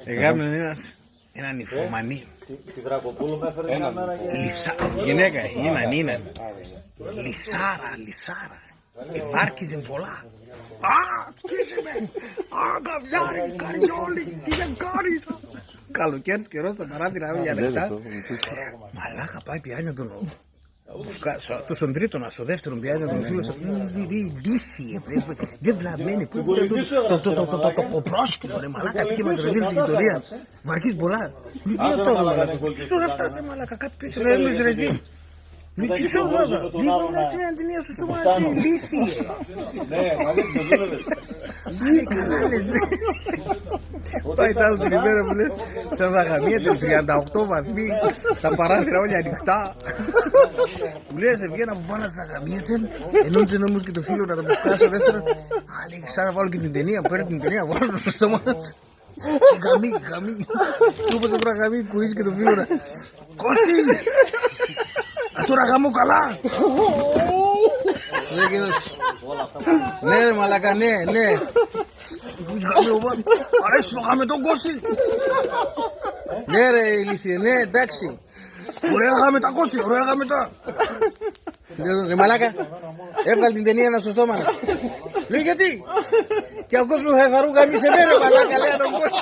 Εγάμνε έναν υφομανή. Τη Δρακοπούλου με έφερε μια μέρα και... Γυναίκα, είναι. Λισάρα. Βάρκιζε πολλά. Α, σκίσε με. Α, καβλιάρι, καριόλι, τι δεν κάνεις. Καλοκαίρις καιρός στα παράθυρα για λεπτά. Μαλάκα πάει πιάνει τον... Στον τρίτον, στο δεύτερον πιάνει τον φίλο σας. Λύθιε, δεν βλαμμένει. Το κοπρόσκυλο, ρε μαλάκα, πήγε μας ρεζίλ της γειτονίας. Βαρκείς πολλά. Τι είναι αυτό, ρε μαλάκα. Τώρα αυτά, ρε μαλάκα, κάτι πίσω, ρε εμείς ρεζίλ. Τι ξέρω μάδα, λίγο να την αντιλία σου στο μάτσι, λύθιε. Ναι, αλήθεια, δούλευες. Πάλι καλά λες, ρε. Πάει τ' άλλο την ημέρα που λες, σαν δαγαμίεται, 38 βαθμοί, τα παράθυρα όλα ανοιχτά. Που λέει, σε βγαίνα από πάνω στα δαγαμίεται, ενόντζε νόμους και το φίλο να το πουσκάσω δεύτερο. Α, λέει, σαν να βάλω και την ταινία, παίρνει την ταινία, βάλω στο στόμα της. Γαμί. Του είπα σε βρά γαμί, κουίζει και το φίλο να... Κώστη! Τώρα γαμώ καλά! Ναι ρε μαλάκα, ναι. Αρέσει το γάμε τον Κώστη! Ναι ρε ηλίθιε, ναι εντάξει. Ωραία γάμε τα Κώστη, ωραία γάμε τα. Ρε μαλάκα, έβγαλε την ταινία ένα στο στόμα. Λέει γιατί? Και ο κόσμος θα εφαρούν γαμί σε μέρα μαλάκα, λέει τον Κώστη.